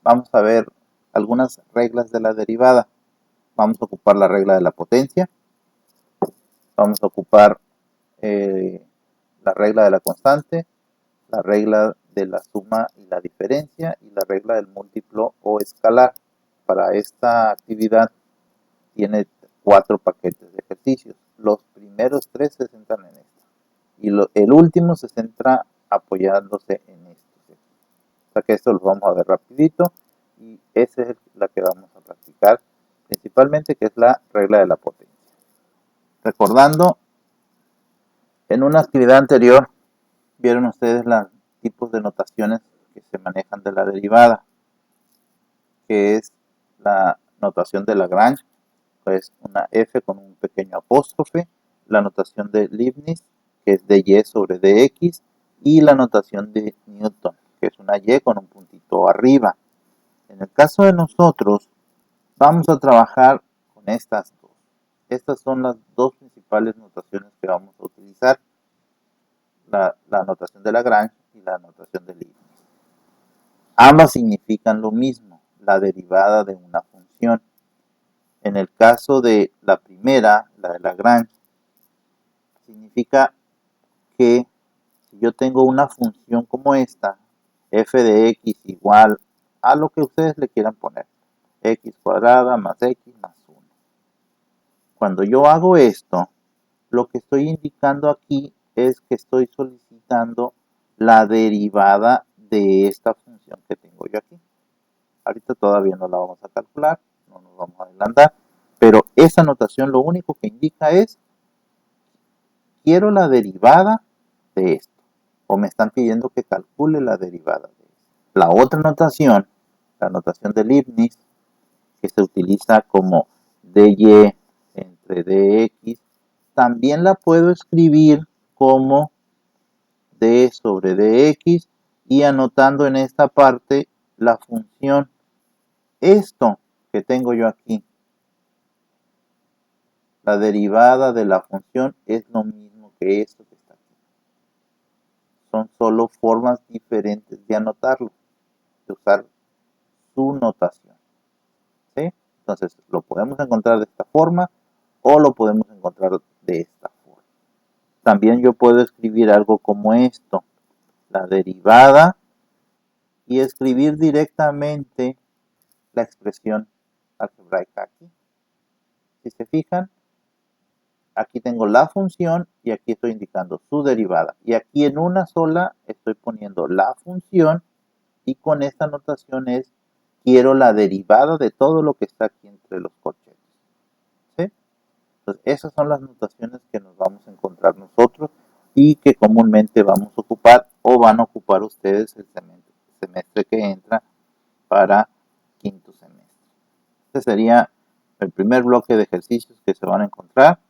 vamos a ver algunas reglas de la derivada. Vamos a ocupar la regla de la potencia, vamos a ocupar la regla de la constante, la regla de la suma y la diferencia y la regla del múltiplo o escalar. Para esta actividad tiene 4 paquetes de ejercicios. Los primeros 3 se centran en esto y el último se centra apoyándose en esto. O sea que esto lo vamos a ver rapidito y esa es la que vamos a practicar principalmente, que es la regla de la potencia. Recordando, en una actividad anterior vieron ustedes los tipos de notaciones que se manejan de la derivada, que es la notación de Lagrange, pues una f con un pequeño apóstrofe, la notación de Leibniz, que es dy sobre dx, y la notación de Newton, que es una y con un puntito arriba. En el caso de nosotros, vamos a trabajar con estas dos. Estas son las dos principales notaciones que vamos a utilizar, la notación de Lagrange y la notación de Leibniz. Ambas significan lo mismo, la derivada de una función. En el caso de la primera, la de Lagrange, significa que si yo tengo una función como esta, f de x igual a lo que ustedes le quieran poner, x cuadrada más x más 1. Cuando yo hago esto, lo que estoy indicando aquí es que estoy solicitando la derivada de esta función que tengo yo aquí. Ahorita todavía no la vamos a calcular, no nos vamos a adelantar, pero esa notación lo único que indica es quiero la derivada de esto, o me están pidiendo que calcule la derivada de esto. La otra notación, la notación de Leibniz, que se utiliza como dy entre dx, también la puedo escribir como d sobre dx y anotando en esta parte la función. Esto que tengo yo aquí, la derivada de la función, es lo mismo que esto que está aquí. Son solo formas diferentes de anotarlo, de usar su notación. ¿Sí? Entonces lo podemos encontrar de esta forma o lo podemos encontrar de esta forma. También yo puedo escribir algo como esto, la derivada, y escribir directamente la expresión algebraica aquí. Si se fijan, aquí tengo la función y aquí estoy indicando su derivada. Y aquí en una sola estoy poniendo la función y con esta notación es quiero la derivada de todo lo que está aquí entre los corchetes. ¿Sí? Entonces esas son las notaciones que nos vamos a encontrar nosotros y que comúnmente vamos a ocupar o van a ocupar ustedes el semestre que entra para quinto semestre. Este sería el primer bloque de ejercicios que se van a encontrar.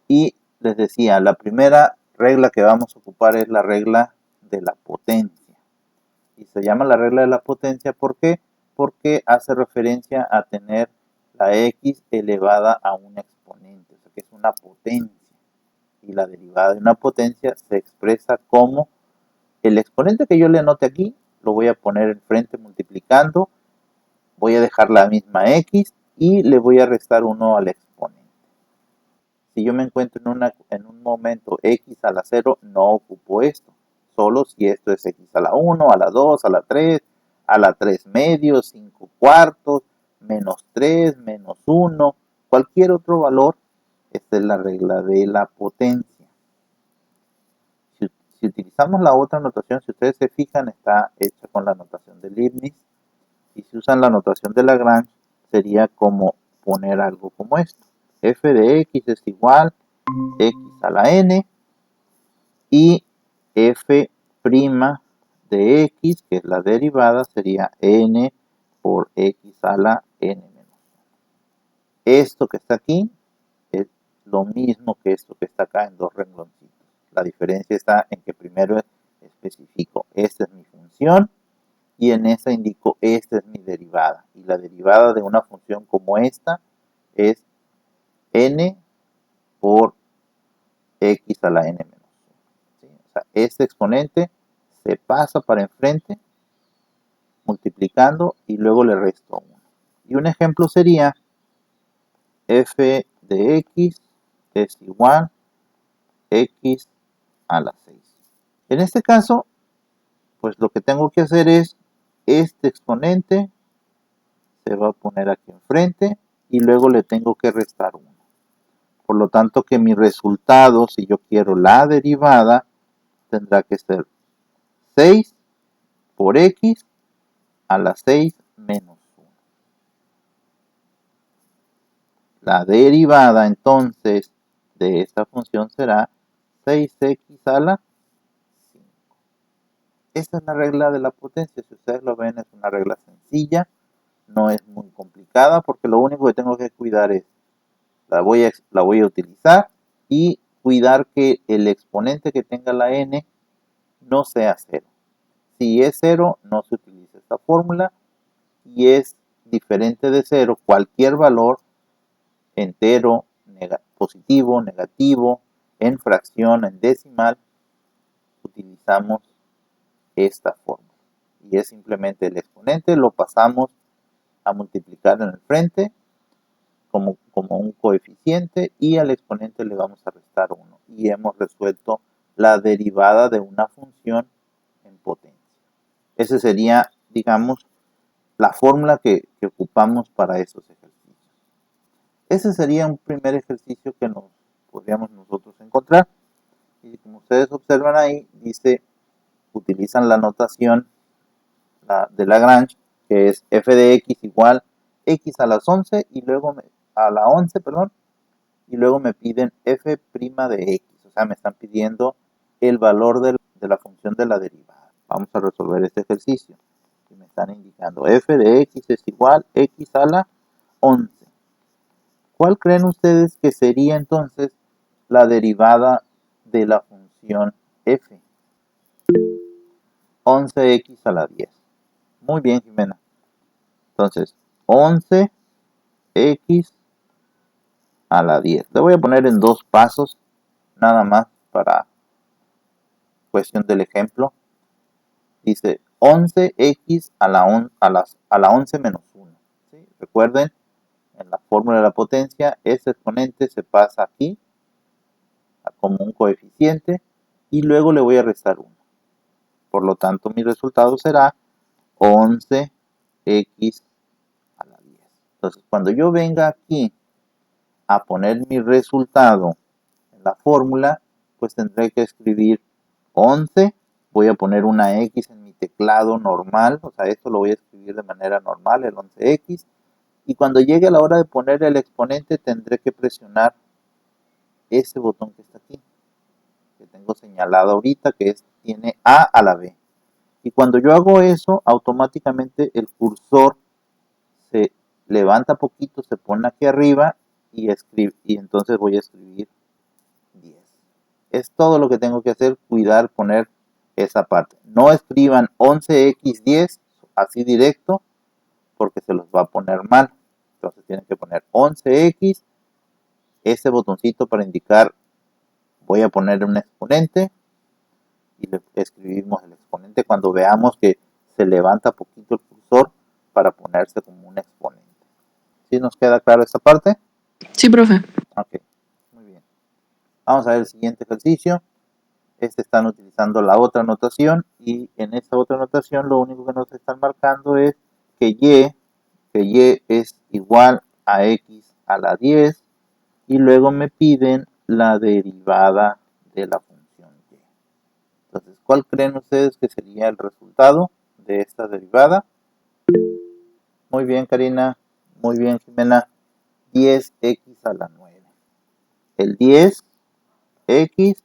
Y les decía, la primera regla que vamos a ocupar es la regla de la potencia. Y se llama la regla de la potencia, ¿por qué? Porque hace referencia a tener la x elevada a un exponente, o sea que es una potencia. Y la derivada de una potencia se expresa como el exponente que yo le anote aquí, lo voy a poner enfrente multiplicando, voy a dejar la misma x y le voy a restar 1 al exponente. Si yo me encuentro en un momento x a la 0, no ocupo esto. Solo si esto es x a la 1, a la 2, a la 3, a la 3 medios, 5 cuartos, menos 3, menos 1, cualquier otro valor, esta es la regla de la potencia. Si utilizamos la otra notación, si ustedes se fijan, está hecha con la notación de Leibniz. Y si usan la notación de Lagrange, sería como poner algo como esto. F de x es igual x a la n y f' de x, que es la derivada, sería n por x a la n menos 1. Esto que está aquí es lo mismo que esto que está acá en dos rengloncitos. La diferencia está en que primero especifico, esta es mi función, y en esta indico, esta es mi derivada. Y la derivada de una función como esta es n por x a la n menos 1. ¿Sí? O sea, este exponente se pasa para enfrente multiplicando y luego le resto 1. Y un ejemplo sería f de x es igual x a la 6. En este caso, pues lo que tengo que hacer es, este exponente se va a poner aquí enfrente y luego le tengo que restar 1. Por lo tanto que mi resultado, si yo quiero la derivada, tendrá que ser 6 por x a la 6 menos 1. La derivada entonces de esta función será 6x a la 5. Esta es la regla de la potencia. Si ustedes lo ven, es una regla sencilla, no es muy complicada, porque lo único que tengo que cuidar es, la voy a utilizar y cuidar que el exponente que tenga la n no sea 0. Si es 0, no se utiliza esta fórmula, y es diferente de 0 cualquier valor entero, positivo, negativo, en fracción, en decimal, utilizamos esta fórmula. Y es simplemente el exponente, lo pasamos a multiplicar en el frente como un coeficiente y al exponente le vamos a restar 1. Y hemos resuelto la derivada de una función en potencia. Esa sería, digamos, la fórmula que ocupamos para esos ejercicios. Ese sería un primer ejercicio que nos podríamos nosotros encontrar. Y como ustedes observan ahí, dice, utilizan la notación de Lagrange, que es f de x igual x a las 11 y luego a la 11, perdón, y luego me piden f' de x, o sea, me están pidiendo el valor de la función de la derivada. Vamos a resolver este ejercicio. Y me están indicando f de x es igual x a la 11. ¿Cuál creen ustedes que sería entonces la derivada de la función f? 11x a la 10. Muy bien, Jimena. Entonces, 11x a la 10. Le voy a poner en 2 pasos, nada más para cuestión del ejemplo. Dice 11x a la 11 menos 1. ¿Sí? Recuerden, en la fórmula de la potencia, ese exponente se pasa aquí como un coeficiente y luego le voy a restar 1. Por lo tanto, mi resultado será 11x a la 10. Entonces, cuando yo venga aquí a poner mi resultado en la fórmula, pues tendré que escribir 11. Voy a poner una X en mi teclado normal, o sea, esto lo voy a escribir de manera normal, el 11X. Y cuando llegue a la hora de poner el exponente, tendré que presionar ese botón que está aquí, que tengo señalado ahorita, que tiene A a la B. Y cuando yo hago eso, automáticamente el cursor se levanta poquito, se pone aquí arriba y entonces voy a escribir 10. Es todo lo que tengo que hacer, cuidar, poner esa parte. No escriban 11x10 así directo, porque se los va a poner mal. Entonces tienen que poner 11x, ese botoncito para indicar voy a poner un exponente y le escribimos el exponente cuando veamos que se levanta poquito el cursor para ponerse como un exponente. ¿Sí nos queda claro esta parte? Sí, profe. Ok, muy bien. Vamos a ver el siguiente ejercicio. Están utilizando la otra notación y en esta otra notación lo único que nos están marcando es que y es igual a x a la 10 y luego me piden la derivada de la función y. Entonces, ¿cuál creen ustedes que sería el resultado de esta derivada? Muy bien, Karina. Muy bien, Jimena. 10x a la 9. El 10x,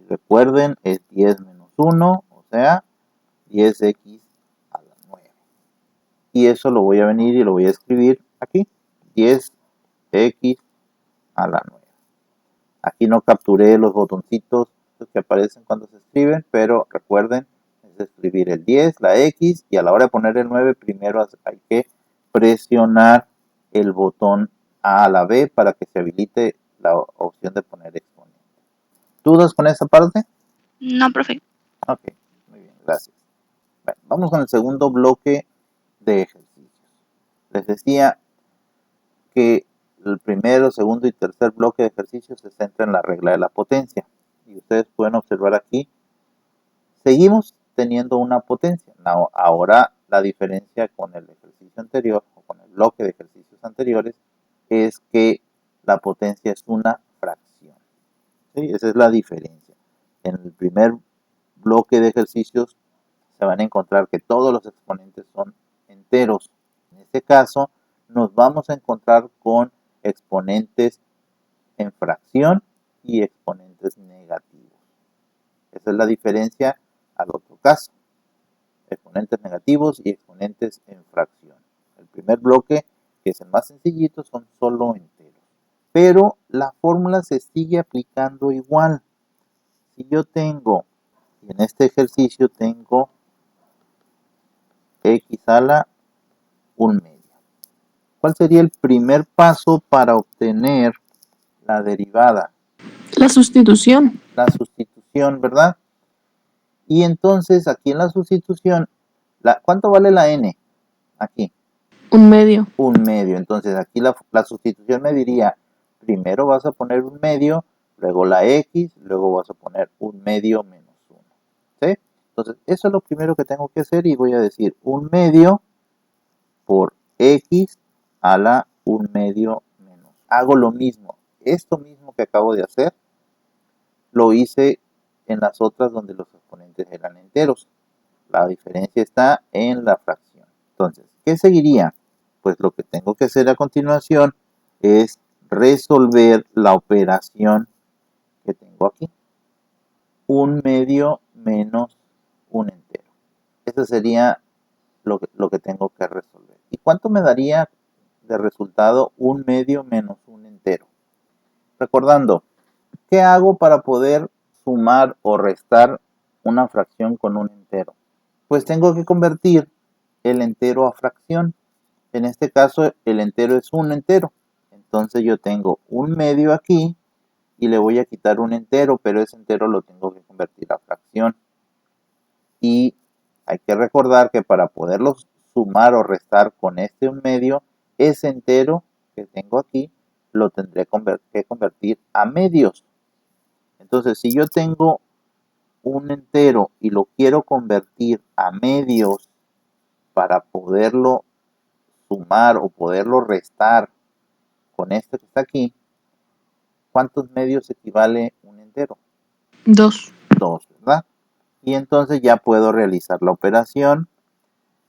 recuerden, es 10 menos 1, o sea, 10x a la 9. Y eso lo voy a venir y lo voy a escribir aquí. 10x a la 9. Aquí no capturé los botoncitos que aparecen cuando se escriben, pero recuerden, es escribir el 10, la x, y a la hora de poner el 9, primero hay que presionar el botón A a la B para que se habilite la opción de poner exponente. ¿Dudas con esa parte? No, profe. Ok, muy bien, gracias. Bueno, vamos con el segundo bloque de ejercicios. Les decía que el primero, segundo y tercer bloque de ejercicios se centra en la regla de la potencia. Y ustedes pueden observar aquí, seguimos teniendo una potencia. Ahora la diferencia con el ejercicio anterior o con el bloque de ejercicios anteriores es que la potencia es una fracción. ¿Sí? Esa es la diferencia. En el primer bloque de ejercicios se van a encontrar que todos los exponentes son enteros. En este caso nos vamos a encontrar con exponentes en fracción y exponentes negativos. Esa es la diferencia al otro caso. Exponentes negativos y exponentes en fracción. El primer bloque, que es el más sencillito, son solo enteros. Pero la fórmula se sigue aplicando igual. Si yo tengo, y en este ejercicio tengo x a la 1/2. ¿Cuál sería el primer paso para obtener la derivada? La sustitución. La sustitución, ¿verdad? Y entonces aquí en la sustitución, ¿cuánto vale la n? Aquí. 1/2. 1/2. Entonces aquí la sustitución me diría, primero vas a poner 1/2, luego la x, luego vas a poner 1/2 menos 1. ¿Sí? Entonces eso es lo primero que tengo que hacer y voy a decir 1/2 por x a la 1/2 menos. Hago lo mismo. Esto mismo que acabo de hacer, lo hice en las otras donde los exponentes eran enteros. La diferencia está en la fracción. Entonces, ¿qué seguiría? Pues lo que tengo que hacer a continuación es resolver la operación que tengo aquí. 1/2 menos 1 entero. Eso sería lo que tengo que resolver. ¿Y cuánto me daría de resultado 1/2 menos 1 entero? Recordando, ¿qué hago para poder sumar o restar una fracción con un entero? Pues tengo que convertir el entero a fracción. En este caso, el entero es un entero. Entonces yo tengo 1/2 aquí y le voy a quitar un entero, pero ese entero lo tengo que convertir a fracción. Y hay que recordar que para poderlo sumar o restar con este 1/2, ese entero que tengo aquí lo tendré que convertir a medios. Entonces, si yo tengo un entero y lo quiero convertir a medios para poderlo sumar o poderlo restar con este que está aquí, ¿cuántos medios equivale un entero? 2. 2, ¿verdad? Y entonces ya puedo realizar la operación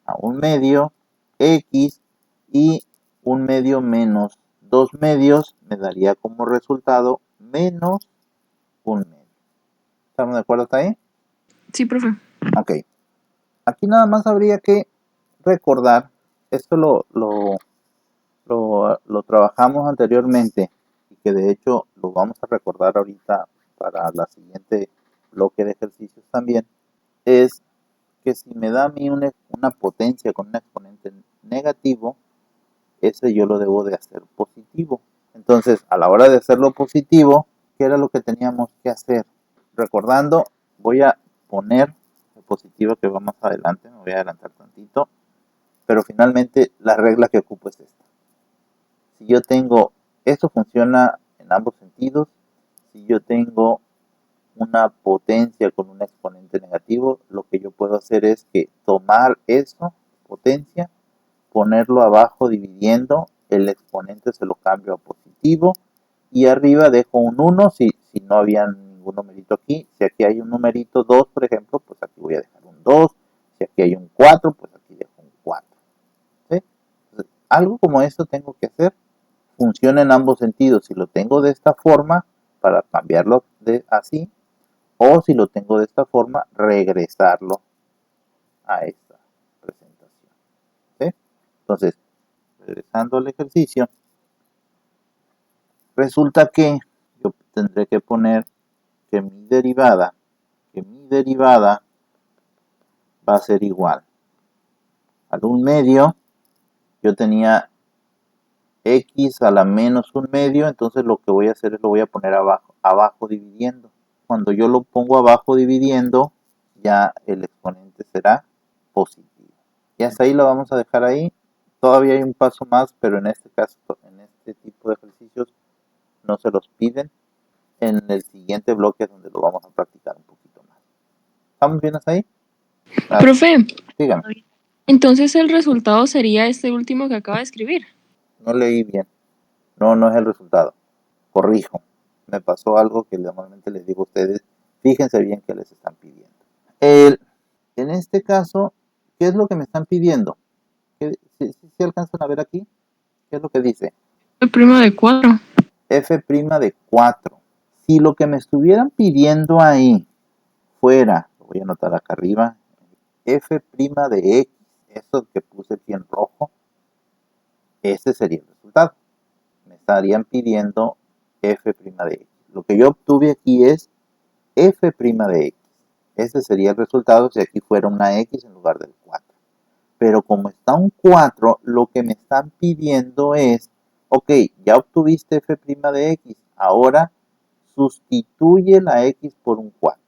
a 1/2 x y 1/2 menos 2 medios me daría como resultado menos 1/2. ¿Estamos de acuerdo hasta ahí? Sí, profe. Ok. Aquí nada más habría que recordar, esto lo trabajamos anteriormente y que de hecho lo vamos a recordar ahorita para la siguiente bloque de ejercicios también, es que si me da a mí una potencia con un exponente negativo, ese yo lo debo de hacer positivo. Entonces, a la hora de hacerlo positivo, ¿qué era lo que teníamos que hacer? Recordando, voy a poner el positivo que va más adelante, me voy a adelantar tantito, pero finalmente la regla que ocupo es esta. Si yo tengo, esto funciona en ambos sentidos, si yo tengo una potencia con un exponente negativo, lo que yo puedo hacer es que tomar eso, potencia, ponerlo abajo dividiendo, el exponente se lo cambio a positivo y arriba dejo un 1 si no había ningún numerito aquí. Si aquí hay un numerito 2, por ejemplo, pues aquí voy a dejar un 2. Si aquí hay un 4, pues aquí dejo un 4. ¿Sí? Entonces, algo como esto tengo que hacer. Funciona en ambos sentidos. Si lo tengo de esta forma, para cambiarlo así, o si lo tengo de esta forma, regresarlo a esta presentación. ¿Sí? Entonces, regresando al ejercicio, resulta que yo tendré que poner que mi derivada va a ser igual al 1/2. Yo tenía x a la menos 1/2, entonces lo que voy a hacer es lo voy a poner abajo dividiendo. Cuando yo lo pongo abajo dividiendo, ya el exponente será positivo. Y hasta ahí lo vamos a dejar ahí. Todavía hay un paso más, pero en este caso, en este tipo de ejercicios, no se los piden. En el siguiente bloque es donde lo vamos a practicar un poquito más. ¿Estamos bien hasta ahí? Profe, Dígame, entonces el resultado sería este último que acaba de escribir. no leí bien. No es el resultado. Corrijo. Me pasó algo que normalmente les digo a ustedes. Fíjense bien qué les están pidiendo. En este caso, ¿qué es lo que me están pidiendo? Si alcanzan a ver aquí, ¿qué es lo que dice? El primo de 4. F' de 4. Si lo que me estuvieran pidiendo ahí fuera, lo voy a anotar acá arriba, F' de X, eso que puse aquí en rojo, ese sería el resultado. Me estarían pidiendo F' de X. Lo que yo obtuve aquí es F' de X. Ese sería el resultado si aquí fuera una X en lugar del 4. Pero como está un 4, lo que me están pidiendo es, ok, ya obtuviste F' de X, ahora sustituye la X por un 4.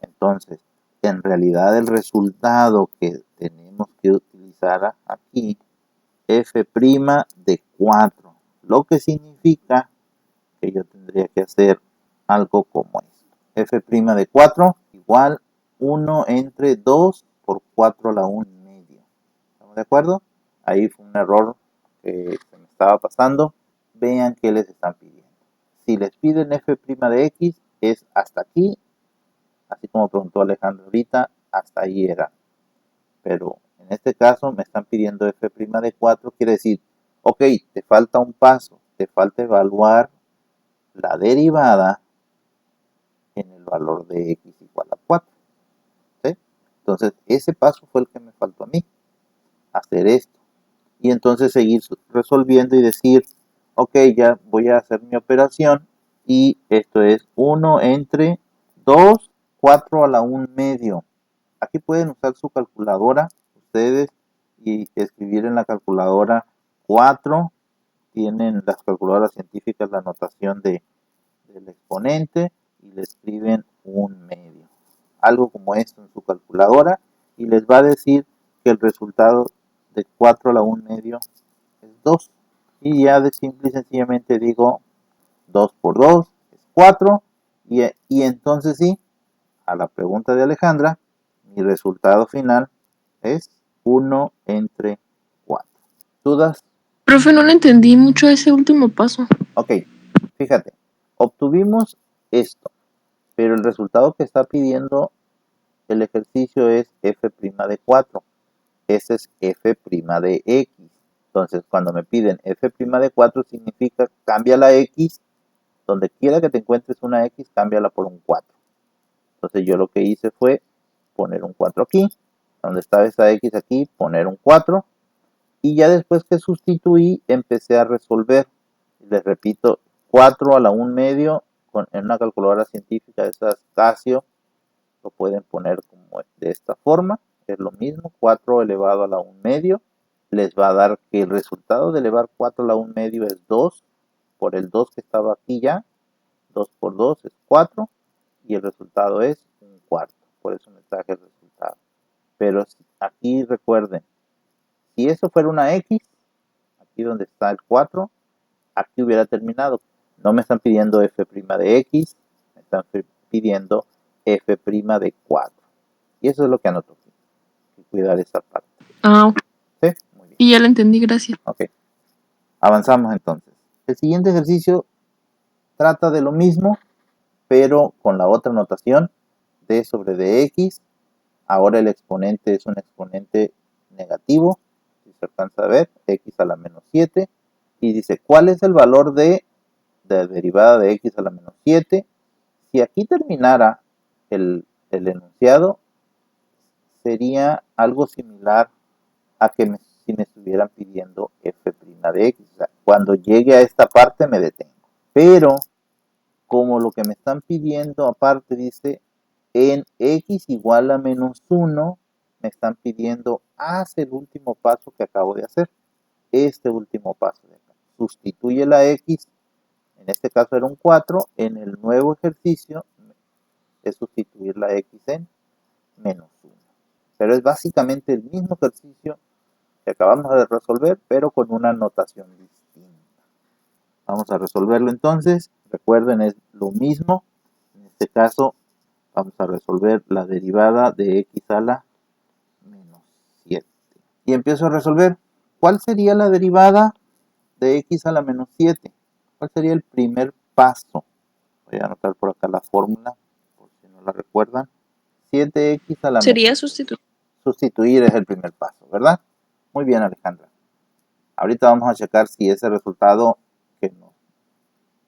Entonces, en realidad el resultado que tenemos que utilizar aquí, F' de 4, lo que significa que yo tendría que hacer algo como esto. F' de 4 igual 1 entre 2 por 4 a la 1 medio. ¿Estamos de acuerdo? Ahí fue un error que se me estaba pasando. Vean qué les están pidiendo. Si les piden F' de X, es hasta aquí, así como preguntó Alejandro ahorita, hasta ahí era. Pero en este caso me están pidiendo F' de 4, quiere decir, ok, te falta un paso, te falta evaluar la derivada en el valor de X igual a 4. ¿Sí? Entonces, ese paso fue el que me faltó a mí, hacer esto. Y entonces seguir resolviendo y decir, ok, ya voy a hacer mi operación y esto es 1 entre 2, 4 a la 1 medio. Aquí pueden usar su calculadora ustedes y escribir en la calculadora 4. Tienen las calculadoras científicas la notación del exponente y le escriben 1 medio. Algo como esto en su calculadora y les va a decir que el resultado de 4 a la 1 medio es 2. Y ya de simple y sencillamente digo 2 por 2 es 4. Y entonces sí, a la pregunta de Alejandra, mi resultado final es 1 entre 4. ¿Dudas? Profe, no le entendí mucho ese último paso. Ok, fíjate, obtuvimos esto, pero el resultado que está pidiendo el ejercicio es F' de 4. Ese es F' de X. Entonces, cuando me piden F' de 4, significa cambia la X. Donde quiera que te encuentres una X, cámbiala por un 4. Entonces, yo lo que hice fue poner un 4 aquí. Donde estaba esa X aquí, poner un 4. Y ya después que sustituí, empecé a resolver. Les repito, 4 a la 1 medio en una calculadora científica de esas Casio. Lo pueden poner como de esta forma. Es lo mismo, 4 elevado a la 1 medio. Les va a dar que el resultado de elevar 4 a la 1 medio es 2. Por el 2 que estaba aquí ya. 2 por 2 es 4. Y el resultado es un cuarto. Por eso me traje el resultado. Pero aquí recuerden, si eso fuera una X, aquí donde está el 4, aquí hubiera terminado. No me están pidiendo F' de X, me están pidiendo F' de 4. Y eso es lo que anoto aquí. Hay que cuidar esa parte. Ok. ¿Sí? Muy bien. Y ya le entendí, gracias. Ok. Avanzamos entonces. El siguiente ejercicio trata de lo mismo, pero con la otra notación, d sobre dx. Ahora el exponente es un exponente negativo, si se alcanza a ver, x a la menos 7. Y dice, ¿cuál es el valor de derivada de x a la menos 7? Si aquí terminara el enunciado, sería algo similar a que si me estuvieran pidiendo f' de x. O sea, cuando llegue a esta parte me detengo. Pero como lo que me están pidiendo aparte dice en x igual a menos 1, me están pidiendo haz el último paso que acabo de hacer. Este último paso de acá. Sustituye la x, en este caso era un 4, en el nuevo ejercicio es sustituir la x en menos 1. pero es básicamente el mismo ejercicio que acabamos de resolver, pero con una notación distinta. Vamos a resolverlo entonces. Recuerden, es lo mismo. En este caso, vamos a resolver la derivada de x a la menos 7. Y empiezo a resolver. ¿Cuál sería la derivada de x a la menos 7? ¿Cuál sería el primer paso? Voy a anotar por acá la fórmula, por si no la recuerdan. 7x a la Sería menos. Sustituir es el primer paso, ¿verdad? Muy bien, Alejandra. Ahorita vamos a checar si ese resultado que nos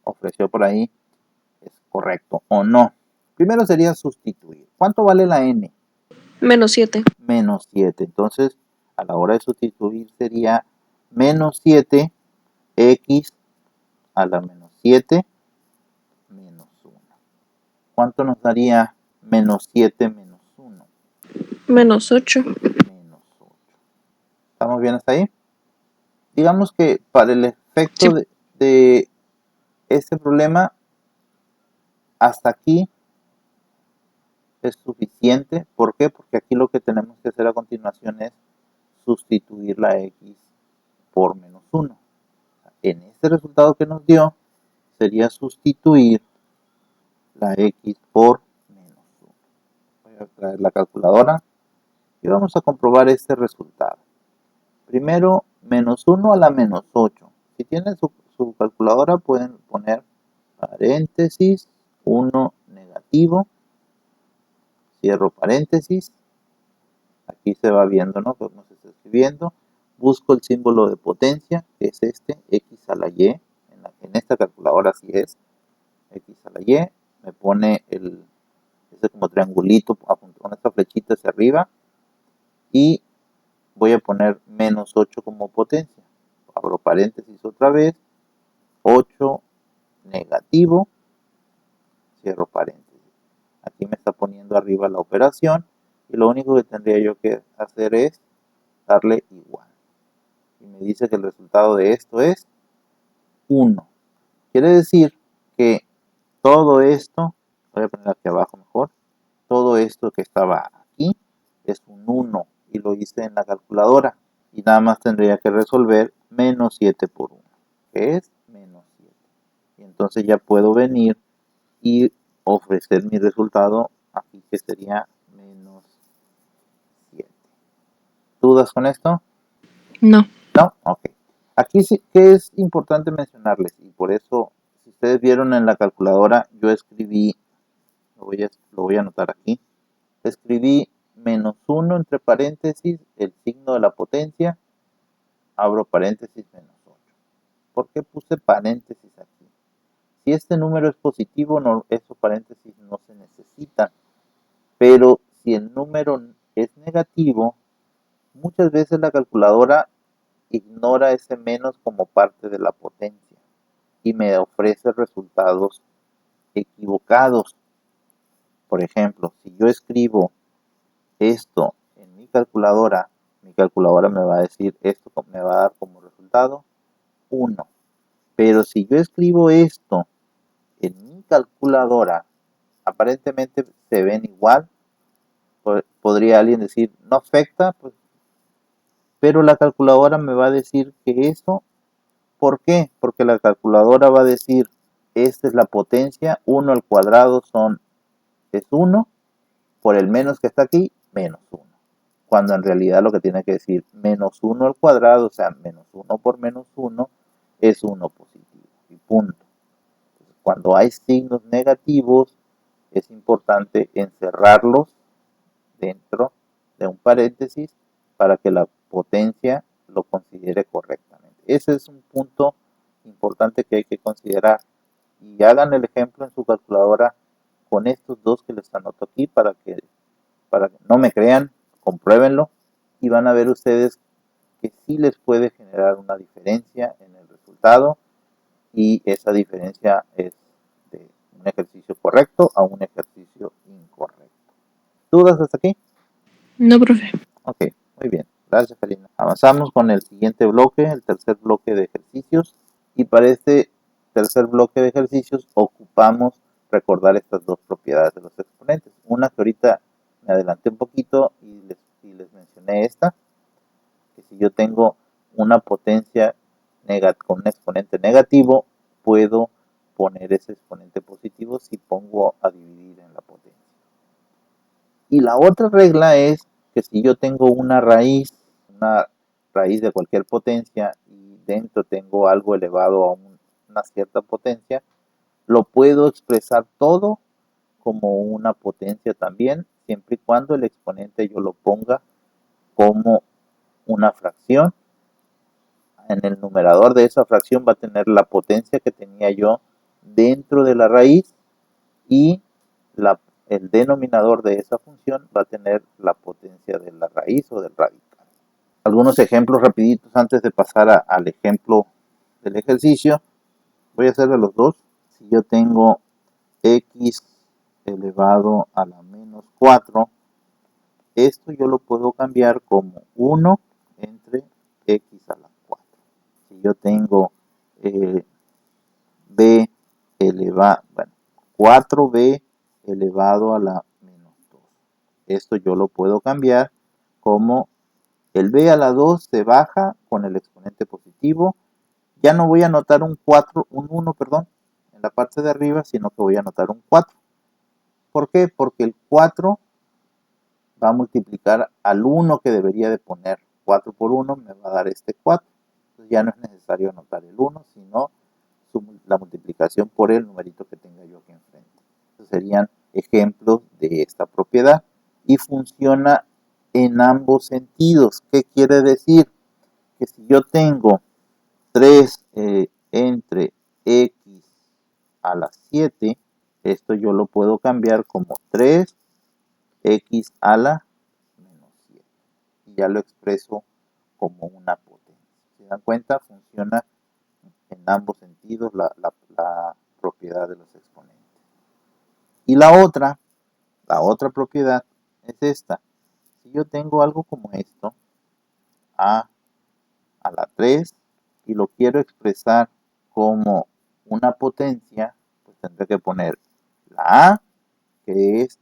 ofreció por ahí es correcto o no. Primero sería sustituir. ¿Cuánto vale la n? Menos 7. Menos 7. Entonces, a la hora de sustituir sería menos 7 x a la menos 7 menos 1. ¿Cuánto nos daría menos 7 menos 1? Menos 8. Menos 8. ¿Estamos bien hasta ahí? Digamos que para el efecto Sí. de este problema, hasta aquí es suficiente. ¿Por qué? Porque aquí lo que tenemos que hacer a continuación es sustituir la x por menos 1. En este resultado que nos dio, sería sustituir la x por menos 1. Voy a traer la calculadora y vamos a comprobar este resultado. Primero, menos 1 a la menos 8. Si tienen su calculadora, pueden poner paréntesis, 1 negativo, cierro paréntesis. Aquí se va viendo, ¿no? Cómo se está escribiendo. Busco el símbolo de potencia, que es este, x a la y. En esta calculadora sí es x a la y. Me pone ese como triangulito con esta flechita hacia arriba. Y voy a poner menos 8 como potencia. Abro paréntesis otra vez. 8 negativo, cierro paréntesis. Aquí me está poniendo arriba la operación y lo único que tendría yo que hacer es darle igual. Y me dice que el resultado de esto es 1. Quiere decir que todo esto, voy a poner aquí abajo mejor, todo esto que estaba aquí es un 1 y lo hice en la calculadora. Y nada más tendría que resolver menos 7 por 1, que es menos 7. Y entonces ya puedo venir y ofrecer mi resultado aquí, que sería menos 7. ¿Dudas con esto? No. ¿No? Ok. Aquí sí que es importante mencionarles, y por eso, si ustedes vieron en la calculadora, yo escribí, lo voy a anotar aquí, escribí menos 1 entre paréntesis, el signo de la potencia, abro paréntesis, menos 8. ¿Por qué puse paréntesis aquí? Si este número es positivo, no, esos paréntesis no se necesitan. Pero si el número es negativo, muchas veces la calculadora ignora ese menos como parte de la potencia y me ofrece resultados equivocados. Por ejemplo, si yo escribo esto en mi calculadora me va a decir esto, me va a dar como resultado 1. Pero si yo escribo esto en mi calculadora, aparentemente se ven igual. Podría alguien decir, no afecta, pues, pero la calculadora me va a decir que eso, ¿por qué? Porque la calculadora va a decir, esta es la potencia, 1 al cuadrado es 1, por el menos que está aquí, menos 1. Cuando en realidad lo que tiene que decir menos 1 al cuadrado, o sea, menos 1 por menos 1, es 1 positivo, y punto. Entonces, cuando hay signos negativos, es importante encerrarlos dentro de un paréntesis para que la potencia lo considere correctamente. Ese es un punto importante que hay que considerar. Y hagan el ejemplo en su calculadora con estos dos que les anoto aquí para que no me crean, compruébenlo y van a ver ustedes que sí les puede generar una diferencia en el resultado, y esa diferencia es de un ejercicio correcto a un ejercicio incorrecto. ¿Dudas hasta aquí? No, profe. Ok, muy bien. Gracias, Karina. Avanzamos con el siguiente bloque, el tercer bloque de ejercicios. Y para este tercer bloque de ejercicios ocupamos recordar estas dos propiedades de los exponentes. Una que ahorita me adelanté un poquito y les si les mencioné esta, que si yo tengo una potencia con un exponente negativo, puedo poner ese exponente positivo si pongo a dividir en la potencia. Y la otra regla es que si yo tengo una raíz de cualquier potencia y dentro tengo algo elevado a una cierta potencia, lo puedo expresar todo como una potencia también, siempre y cuando el exponente yo lo ponga como una fracción. En el numerador de esa fracción va a tener la potencia que tenía yo dentro de la raíz y el denominador de esa función va a tener la potencia de la raíz o del radical. Algunos ejemplos rapiditos antes de pasar al ejemplo del ejercicio. Voy a hacer de los dos. Si yo tengo x elevado a la menos 4, esto yo lo puedo cambiar como 1 entre x a la 4. Si yo tengo b elevado, 4b elevado a la menos 2. Esto yo lo puedo cambiar como el b a la 2 se baja con el exponente positivo. Ya no voy a anotar un 1, en la parte de arriba, sino que voy a anotar un 4. ¿Por qué? Porque el 4 va a multiplicar al 1 que debería de poner. 4 por 1 me va a dar este 4. Entonces ya no es necesario anotar el 1, sino la multiplicación por el numerito que tenga yo aquí enfrente. Estos serían ejemplos de esta propiedad y funciona en ambos sentidos. ¿Qué quiere decir? Que si yo tengo 3 entre x a la 7, esto yo lo puedo cambiar como 3x a la menos 7 y ya lo expreso como una potencia. ¿Se dan cuenta? Funciona en ambos sentidos la propiedad de los exponentes. Y la otra propiedad es esta. Si yo tengo algo como esto, a la 3, y lo quiero expresar como una potencia, pues tendré que poner la a, que es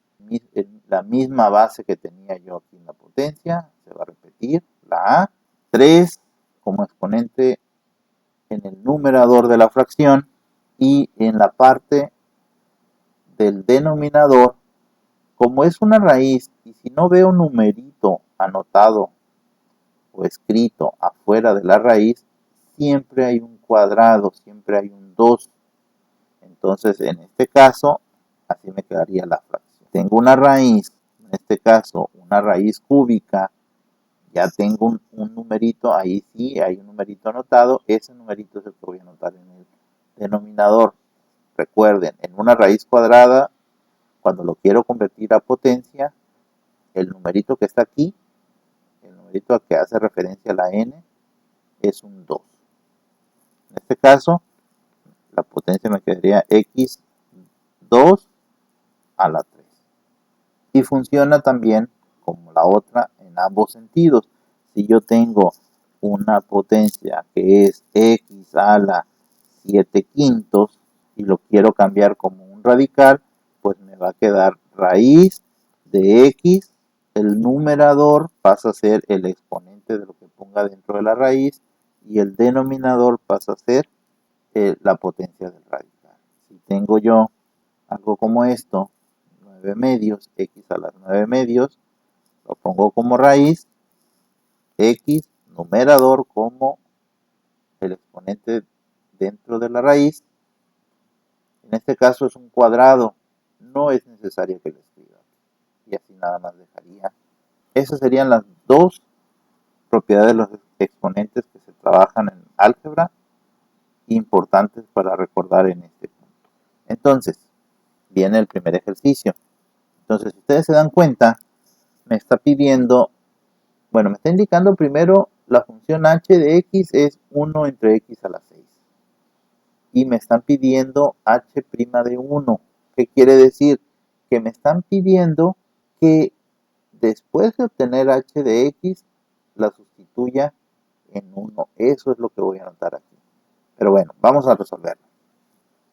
la misma base que tenía yo aquí en la potencia, se va a repetir, la a, 3 como exponente en el numerador de la fracción y en la parte del denominador, como es una raíz y si no veo un numerito anotado o escrito afuera de la raíz, siempre hay un cuadrado, siempre hay un 2. Entonces, en este caso, así me quedaría la fracción. Tengo una raíz, en este caso, una raíz cúbica, ya tengo un numerito, ahí sí hay un numerito anotado, ese numerito es el que voy a anotar en el denominador. Recuerden, en una raíz cuadrada, cuando lo quiero convertir a potencia, el numerito que está aquí, el numerito a que hace referencia a la n, es un 2. En este caso, la potencia me quedaría x2 a la 3. Y funciona también como la otra en ambos sentidos. Si yo tengo una potencia que es x a la 7 quintos y lo quiero cambiar como un radical, pues me va a quedar raíz de x, el numerador pasa a ser el exponente de lo que ponga dentro de la raíz y el denominador pasa a ser la potencia del radical. Si tengo yo algo como esto, 9 medios, x a las 9 medios, lo pongo como raíz, x, numerador como el exponente dentro de la raíz. En este caso es un cuadrado, no es necesario que lo escriba. Y así nada más dejaría. Esas serían las dos propiedades de los exponentes que se trabajan en álgebra, importantes para recordar en este punto. Entonces, viene el primer ejercicio. Entonces, si ustedes se dan cuenta, me está pidiendo, me está indicando primero la función h de x es 1 entre x a la 6. Y me están pidiendo h' de 1. ¿Qué quiere decir? Que me están pidiendo que después de obtener h de x, la sustituya en 1. Eso es lo que voy a anotar aquí. Pero bueno, vamos a resolverlo.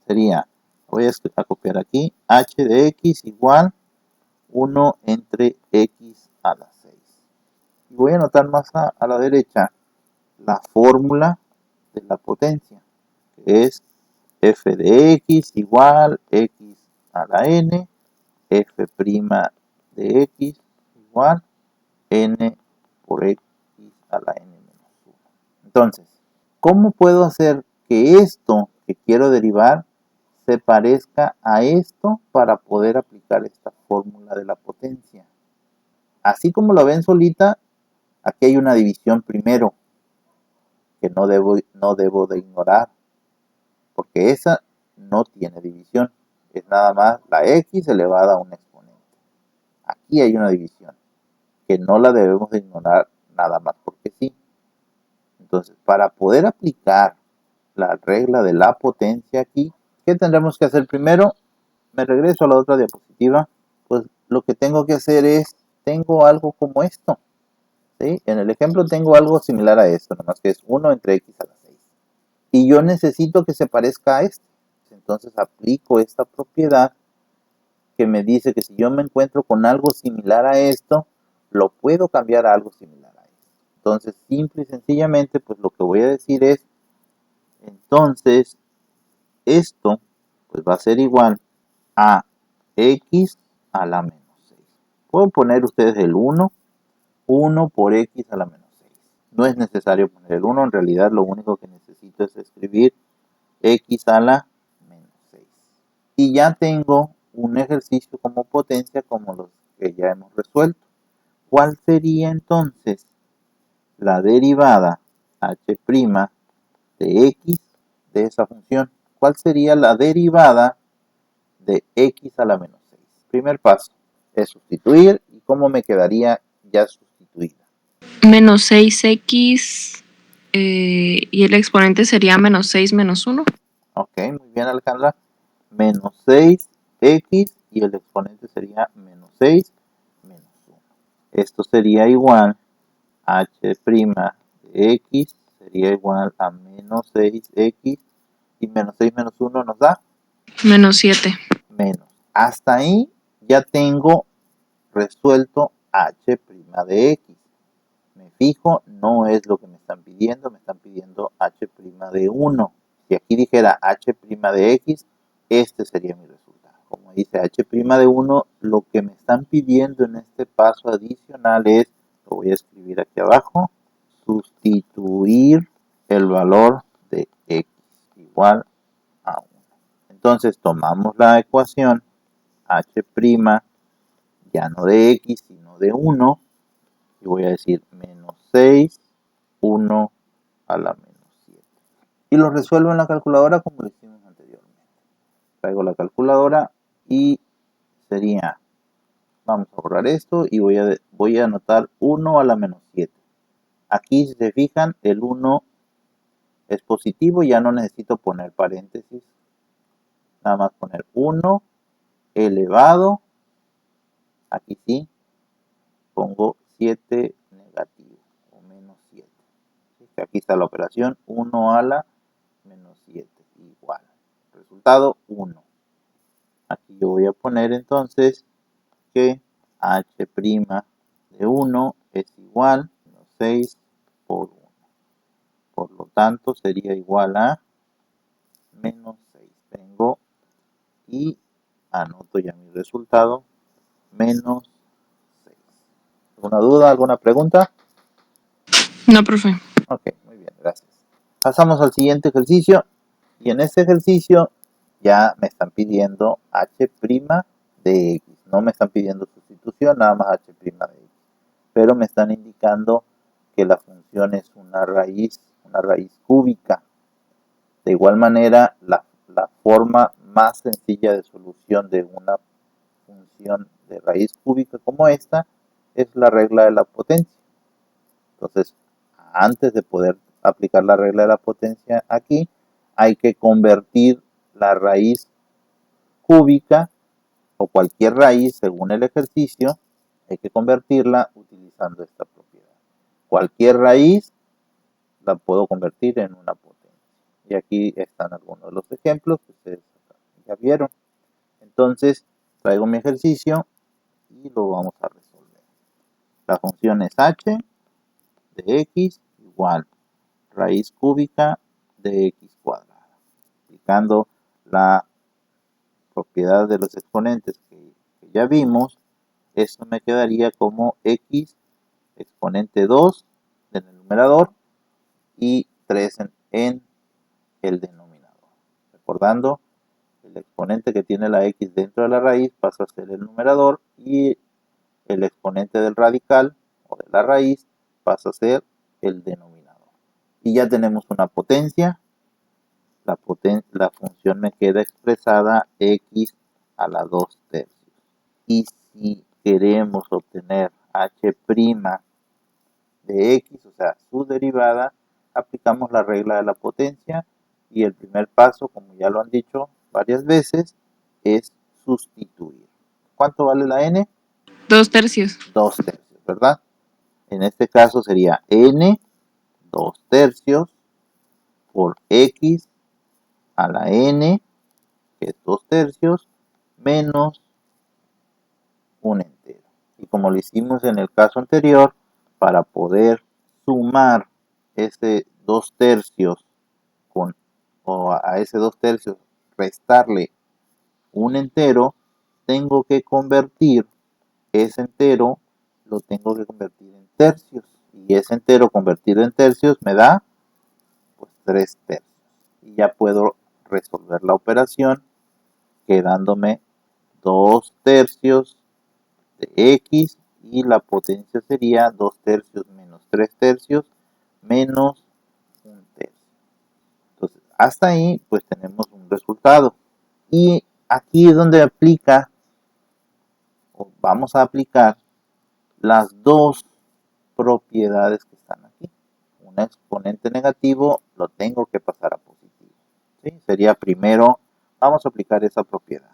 Sería, voy a copiar aquí, h de x igual 1 entre x a la 6. Voy a anotar más a la derecha la fórmula de la potencia, que es f de x igual x a la n, f' de x igual n por x a la n menos 1. Entonces, ¿cómo puedo hacer que esto que quiero derivar se parezca a esto para poder aplicar esta fórmula de la potencia? Así como lo ven solita, aquí hay una división primero que no debo de ignorar, porque esa no tiene división, es nada más la x elevada a un exponente. Aquí hay una división que no la debemos de ignorar nada más porque sí. Entonces, para poder aplicar la regla de la potencia aquí, ¿qué tendremos que hacer primero? Me regreso a la otra diapositiva. Pues lo que tengo que hacer es, tengo algo como esto, ¿sí? En el ejemplo tengo algo similar a esto, nomás que es 1 entre x a la 6. Y yo necesito que se parezca a esto. Entonces aplico esta propiedad que me dice que si yo me encuentro con algo similar a esto, lo puedo cambiar a algo similar a esto. Entonces, simple y sencillamente, pues lo que voy a decir es, entonces, esto pues va a ser igual a x a la menos 6. Pueden poner ustedes el 1 por x a la menos 6. No es necesario poner el 1, en realidad lo único que necesito es escribir x a la menos 6. Y ya tengo un ejercicio como potencia como los que ya hemos resuelto. ¿Cuál sería entonces la derivada h' de x de esa función? ¿Cuál sería la derivada de x a la menos 6? Primer paso es sustituir. ¿Y cómo me quedaría ya sustituida? Menos 6x y el exponente sería menos 6 menos 1. Ok, muy bien, Alejandra. Menos 6x y el exponente sería menos 6 menos 1. Esto sería igual a h' de x sería igual a menos 6x y menos 6 menos 1 nos da Menos 7. menos. Hasta ahí ya tengo resuelto h' de x. Me fijo, no es lo que me están pidiendo h' de 1. Si aquí dijera h' de x, este sería mi resultado. Como dice h' de 1, lo que me están pidiendo en este paso adicional es, lo voy a escribir aquí abajo, sustituir el valor de x igual a 1. Entonces tomamos la ecuación h', ya no de x, sino de 1, y voy a decir menos 6, 1 a la menos 7. Y lo resuelvo en la calculadora como lo hicimos anteriormente. Traigo la calculadora y sería, vamos a borrar esto y voy a anotar 1 a la menos 7. Aquí, si se fijan, el 1 es positivo, ya no necesito poner paréntesis. Nada más poner 1 elevado, aquí sí, pongo 7 negativo o menos 7. Aquí está la operación 1 a la menos 7 igual. Resultado 1. Aquí yo voy a poner entonces que h' de 1 es igual a menos 6 por 1. Por lo tanto sería igual a menos 6. Tengo y anoto ya mi resultado, menos 6. ¿Alguna duda, alguna pregunta? No, profe. Ok, muy bien, gracias. Pasamos al siguiente ejercicio y en este ejercicio ya me están pidiendo h' de x. No me están pidiendo sustitución, nada más h' de x. Pero me están indicando que la función es una raíz cúbica. De igual manera, la forma más sencilla de solución de una función de raíz cúbica como esta es la regla de la potencia. Entonces, antes de poder aplicar la regla de la potencia aquí, hay que convertir la raíz cúbica o cualquier raíz según el ejercicio, hay que convertirla utilizando esta propiedad. Cualquier raíz la puedo convertir en una potencia. Y aquí están algunos de los ejemplos que ustedes ya vieron. Entonces, traigo mi ejercicio y lo vamos a resolver. La función es h, de x igual raíz cúbica de x cuadrada. Aplicando la propiedad de los exponentes que ya vimos, esto me quedaría como x exponente 2 en el numerador y 3 en el denominador. Recordando, el exponente que tiene la x dentro de la raíz pasa a ser el numerador y el exponente del radical o de la raíz pasa a ser el denominador. Y ya tenemos una potencia. La función me queda expresada x a la 2 tercios. Y si queremos obtener h' de x, o sea, su derivada, aplicamos la regla de la potencia y el primer paso, como ya lo han dicho varias veces, es sustituir. ¿Cuánto vale la n? 2 tercios. 2 tercios, ¿verdad? En este caso sería n 2 tercios por x a la n, que es 2 tercios, menos un entero. Y como lo hicimos en el caso anterior, para poder sumar ese 2 tercios o a ese 2 tercios restarle un entero, tengo que convertir ese entero, lo tengo que convertir en tercios. Y ese entero convertido en tercios me da pues 3 tercios. Y ya puedo resolver la operación quedándome 2 tercios de x y la potencia sería 2 tercios menos 3 tercios menos 1 tercio. Entonces, hasta ahí pues tenemos un resultado. Y aquí es donde aplica, o vamos a aplicar, las dos propiedades que están aquí. Un exponente negativo lo tengo que pasar a positivo. ¿Sí? Sería primero, vamos a aplicar esa propiedad.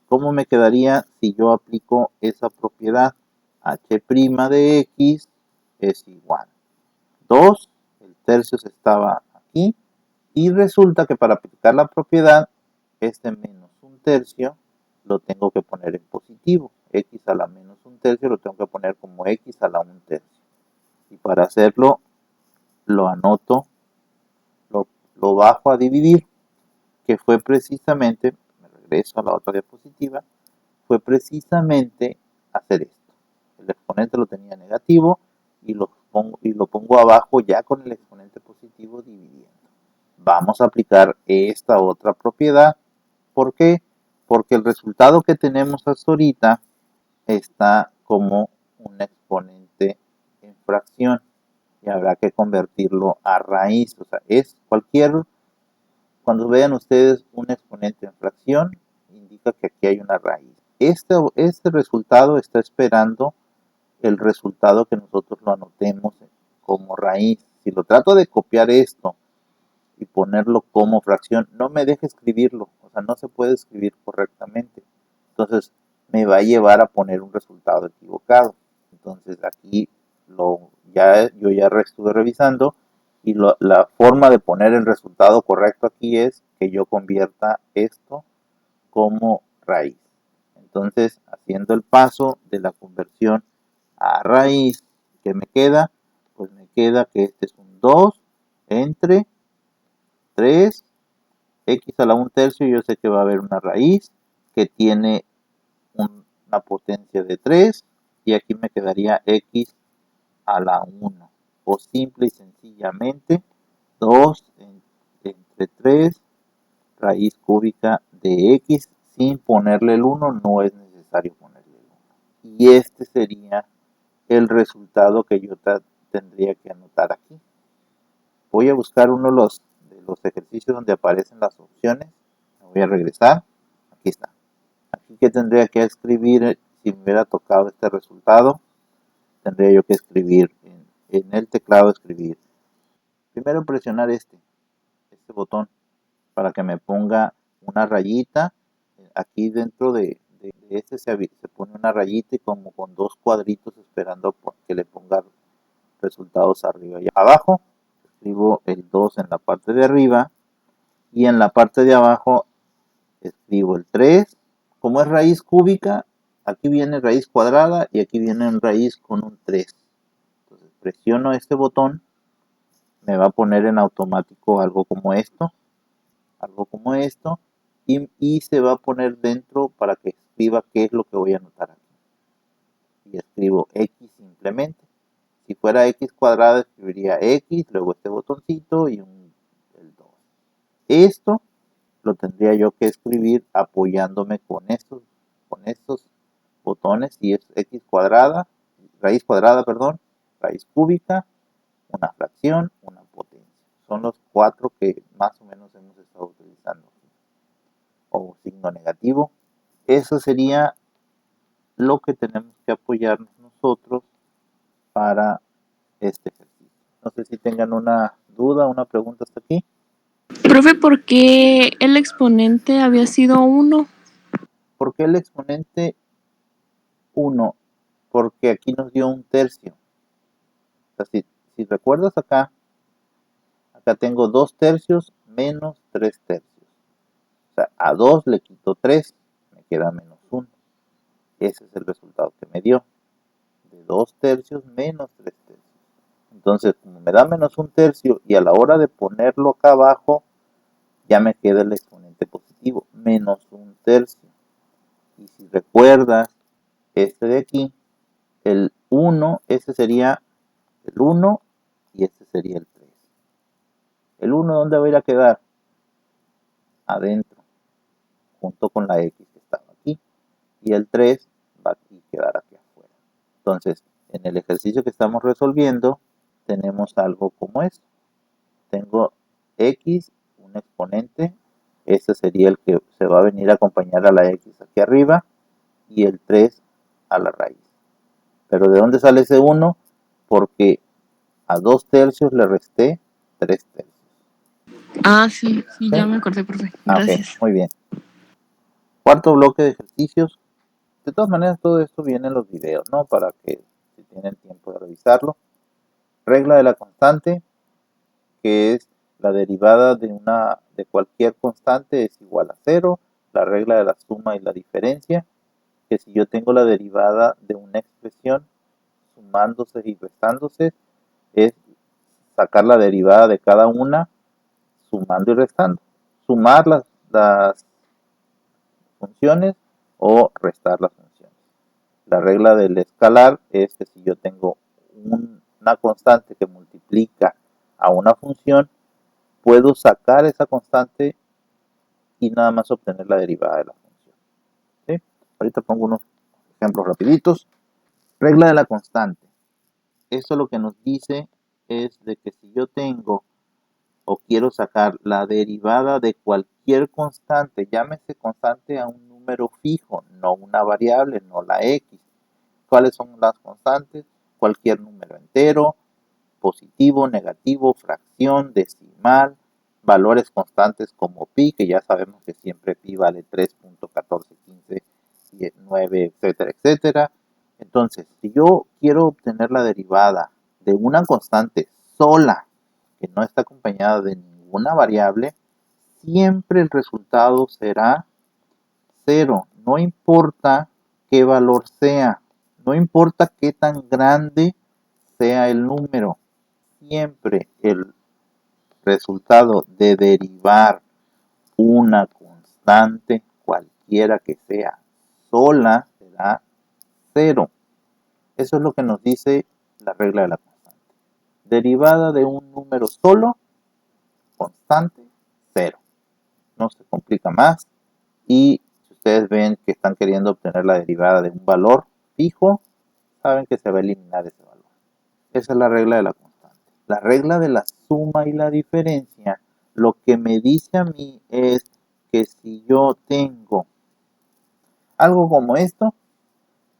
¿Cómo me quedaría si yo aplico esa propiedad? H' de x es igual 2, el tercio estaba aquí, y resulta que para aplicar la propiedad, este menos un tercio lo tengo que poner en positivo. X a la menos un tercio lo tengo que poner como x a la un tercio. Y para hacerlo, lo anoto, lo bajo a dividir, que fue precisamente, me regreso a la otra diapositiva, fue precisamente hacer esto. El exponente lo tenía negativo y lo pongo abajo ya con el exponente positivo dividiendo. Vamos a aplicar esta otra propiedad. ¿Por qué? Porque el resultado que tenemos hasta ahorita está como un exponente en fracción y habrá que convertirlo a raíz. O sea, es cuando vean ustedes un exponente en fracción, indica que aquí hay una raíz. Este resultado está esperando el resultado que nosotros lo anotemos como raíz. Si lo trato de copiar esto y ponerlo como fracción, no me deja escribirlo, o sea, no se puede escribir correctamente. Entonces, me va a llevar a poner un resultado equivocado. Entonces, aquí yo ya estuve revisando y la forma de poner el resultado correcto aquí es que yo convierta esto como raíz. Entonces, haciendo el paso de la conversión a raíz, ¿qué me queda? Pues me queda que este es un 2 entre 3, x a la 1 tercio, yo sé que va a haber una raíz que tiene una potencia de 3 y aquí me quedaría x a la 1, o simple y sencillamente 2 entre 3 raíz cúbica de x, sin ponerle el 1, no es necesario ponerle el 1. Y este sería el resultado que yo tendría que anotar aquí. Voy a buscar uno de los ejercicios donde aparecen las opciones. Me voy a regresar. Aquí está. Aquí que tendría que escribir si me hubiera tocado este resultado. Tendría yo que escribir en el teclado, escribir. Primero presionar este botón para que me ponga una rayita. Aquí dentro de este se pone una rayita y como con dos cuadritos esperando que le ponga resultados arriba y abajo. Escribo el 2 en la parte de arriba y en la parte de abajo escribo el 3. Como es raíz cúbica, aquí viene raíz cuadrada y aquí viene en raíz con un 3. presiono este botón, me va a poner en automático algo como esto, y se va a poner dentro para que escriba qué es lo que voy a anotar aquí. Y escribo X simplemente. Si fuera X cuadrada, escribiría X, luego este botoncito y el 2. Esto lo tendría yo que escribir apoyándome con estos botones, y es X cuadrada, raíz cuadrada, perdón, raíz cúbica, una fracción, una potencia. Son los 4 que más o menos hemos estado utilizando. O signo negativo. Eso sería lo que tenemos que apoyarnos nosotros para este ejercicio. No sé si tengan una duda, una pregunta hasta aquí. Profe, ¿por qué el exponente había sido 1? ¿Por qué el exponente 1? Porque aquí nos dio un tercio. O sea, si recuerdas acá tengo 2 tercios menos 3 tercios. O sea, a 2 le quito 3, me queda menos 1. Ese es el resultado que me dio. De 2 tercios menos 3 tercios. Entonces, como me da menos 1 tercio y a la hora de ponerlo acá abajo, ya me queda el exponente positivo, menos 1 tercio. Y si recuerdas, este de aquí, el 1, ese sería el 1 y este sería el 3. ¿El 1 dónde va a ir a quedar? Adentro, junto con la X que estaba aquí. Y el 3 va a quedar aquí afuera. Entonces, en el ejercicio que estamos resolviendo, tenemos algo como esto. Tengo X, un exponente, este sería el que se va a venir a acompañar a la X aquí arriba, y el 3 a la raíz. Pero ¿de dónde sale ese 1? Porque a 2 tercios le resté 3 tercios. Ah, sí, ¿Sí? ya me acordé, profe. Ok, Gracias. muy bien. Cuarto bloque de ejercicios. De todas maneras, todo esto viene en los videos, ¿no? Para que si tienen tiempo de revisarlo. Regla de la constante, que es la derivada de cualquier constante es igual a 0. La regla de la suma y la diferencia, que si yo tengo la derivada de una expresión sumándose y restándose, es sacar la derivada de cada una sumando y restando. Sumar las funciones o restar las funciones. La regla del escalar es que si yo tengo una constante que multiplica a una función, puedo sacar esa constante y nada más obtener la derivada de la función. ¿Sí? Ahorita pongo unos ejemplos rapiditos. Regla de la constante. Esto lo que nos dice es de que si yo tengo o quiero sacar la derivada de cualquier constante, llámese constante a un número fijo, no una variable, no la x. ¿Cuáles son las constantes? Cualquier número entero, positivo, negativo, fracción, decimal, valores constantes como pi, que ya sabemos que siempre pi vale 3.1415, 9, etcétera, etcétera. Entonces, si yo quiero obtener la derivada de una constante sola, que no está acompañada de ninguna variable, siempre el resultado será 0. No importa qué valor sea, no importa qué tan grande sea el número, siempre el resultado de derivar una constante, cualquiera que sea, sola, será 0. Eso es lo que nos dice la regla de la constante. Derivada de un número solo, constante, 0. No se complica más. Y si ustedes ven que están queriendo obtener la derivada de un valor fijo, saben que se va a eliminar ese valor. Esa es la regla de la constante. La regla de la suma y la diferencia, lo que me dice a mí es que si yo tengo algo como esto,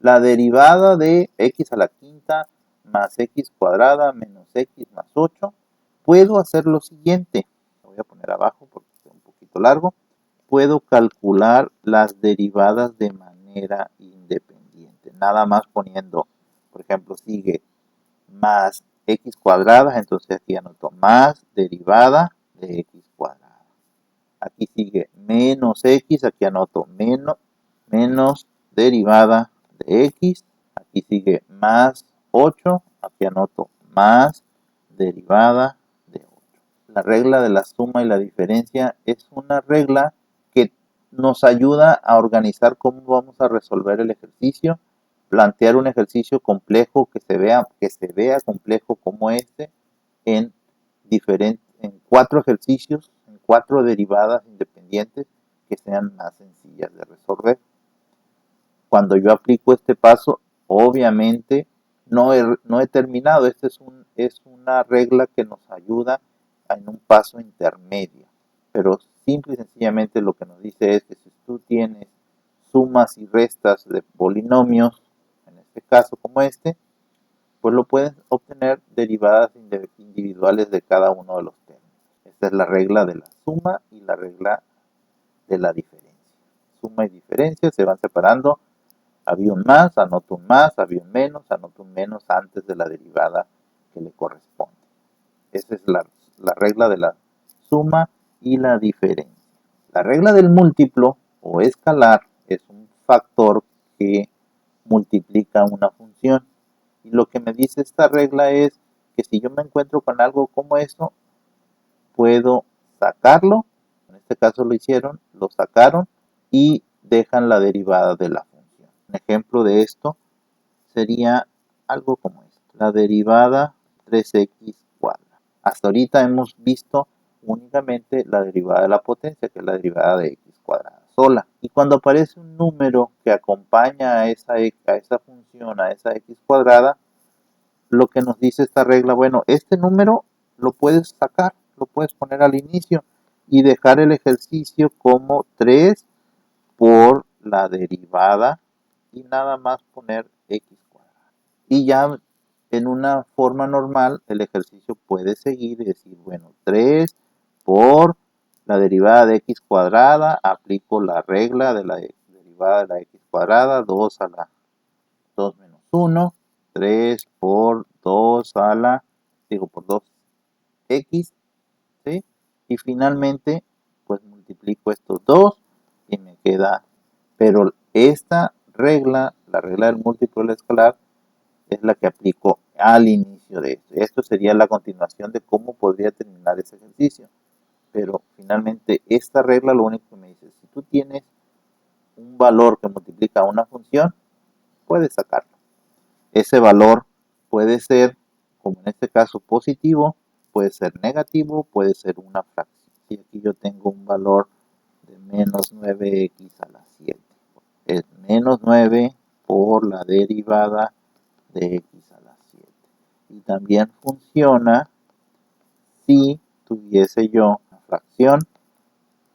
la derivada de x a la quinta más x cuadrada menos x más 8, puedo hacer lo siguiente. Lo voy a poner abajo porque es un poquito largo. Puedo calcular las derivadas de manera independiente. Nada más poniendo, por ejemplo, sigue más x cuadrada, entonces aquí anoto más derivada de x cuadrada. Aquí sigue menos x, aquí anoto menos derivada de x. Aquí sigue más 8, aquí anoto más derivada de 8. La regla de la suma y la diferencia es una regla que nos ayuda a organizar cómo vamos a resolver el ejercicio, plantear un ejercicio complejo que se vea complejo como este en 4 ejercicios, en 4 derivadas independientes que sean más sencillas de resolver. Cuando yo aplico este paso, obviamente no he terminado. Esta es una regla que nos ayuda en un paso intermedio. Pero simple y sencillamente lo que nos dice es que si tú tienes sumas y restas de polinomios, en este caso como este, pues lo puedes obtener derivadas individuales de cada uno de los términos. Esta es la regla de la suma y la regla de la diferencia. Suma y diferencia se van separando. Había un más, anoto un más, había un menos, anoto un menos antes de la derivada que le corresponde. Esa es la regla de la suma y la diferencia. La regla del múltiplo o escalar es un factor que multiplica una función. Y lo que me dice esta regla es que si yo me encuentro con algo como eso, puedo sacarlo. En este caso lo sacaron y dejan la derivada de la función. Un ejemplo de esto sería algo como esto. La derivada 3x cuadrada. Hasta ahorita hemos visto únicamente la derivada de la potencia, que es la derivada de x cuadrada sola. Y cuando aparece un número que acompaña a esa función, a esa x cuadrada, lo que nos dice esta regla, bueno, este número lo puedes sacar, lo puedes poner al inicio y dejar el ejercicio como 3 por la derivada y nada más poner x cuadrada. Y ya en una forma normal el ejercicio puede seguir y decir, bueno, 3 por la derivada de x cuadrada, aplico la regla de la derivada de la x cuadrada, 2 a la 2 menos 1, 3 por 2 a la, por 2x, ¿sí? Y finalmente, pues multiplico estos dos y me queda, pero esta regla, la regla del múltiplo del escalar, es la que aplico al inicio de esto. Esto sería la continuación de cómo podría terminar ese ejercicio. Pero finalmente esta regla lo único que me dice, si tú tienes un valor que multiplica una función, puedes sacarlo. Ese valor puede ser, como en este caso, positivo, puede ser negativo, puede ser una fracción. Y aquí yo tengo un valor de menos 9x a la 7. Es menos 9 por la derivada de x a la 7. Y también funciona si tuviese yo una fracción,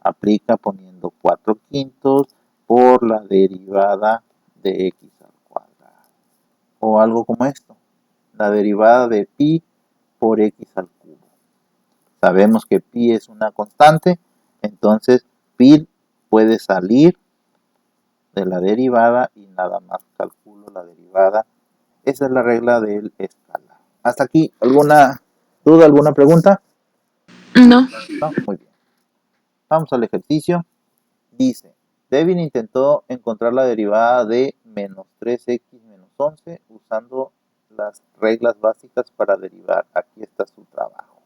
aplica poniendo 4 quintos por la derivada de x al cuadrado. O algo como esto, la derivada de pi por x al cubo. Sabemos que pi es una constante, entonces pi puede salir de la derivada y nada más calculo la derivada. Esa es la regla del escalar. ¿Hasta aquí alguna duda, alguna pregunta? No. No, muy bien. Vamos al ejercicio. Dice, Devin intentó encontrar la derivada de menos 3x menos 11 usando las reglas básicas para derivar. Aquí está su trabajo.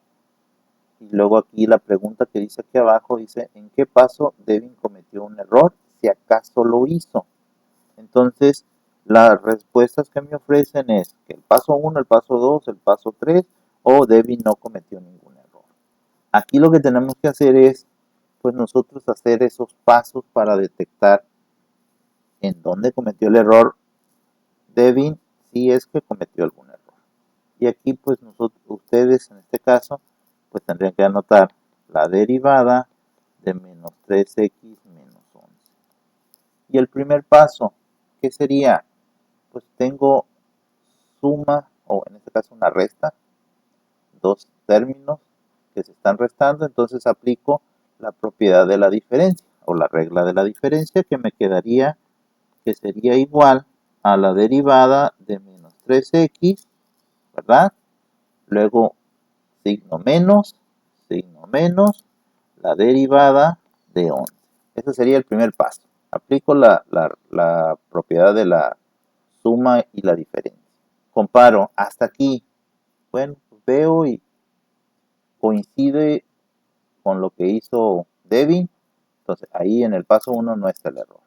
Y luego aquí la pregunta que dice aquí abajo dice, ¿en qué paso Devin cometió un error? Si acaso lo hizo. Entonces, las respuestas que me ofrecen es que el paso 1, el paso 2, el paso 3 o Devin no cometió ningún error. Aquí lo que tenemos que hacer es, pues nosotros hacer esos pasos para detectar en dónde cometió el error Devin, si es que cometió algún error. Y aquí pues ustedes en este caso, pues tendrían que anotar la derivada de menos 3x menos 11. Y el primer paso, ¿qué sería? Pues tengo suma, o en este caso una resta, dos términos que se están restando, entonces aplico la propiedad de la diferencia, o la regla de la diferencia, que me quedaría, que sería igual a la derivada de menos 3x, ¿verdad? Luego signo menos, la derivada de 11. Ese sería el primer paso. Aplico la propiedad de la suma y la diferencia. Comparo hasta aquí, Bueno, pues veo y coincide con lo que hizo Devin. Entonces ahí en el paso 1 no está el error.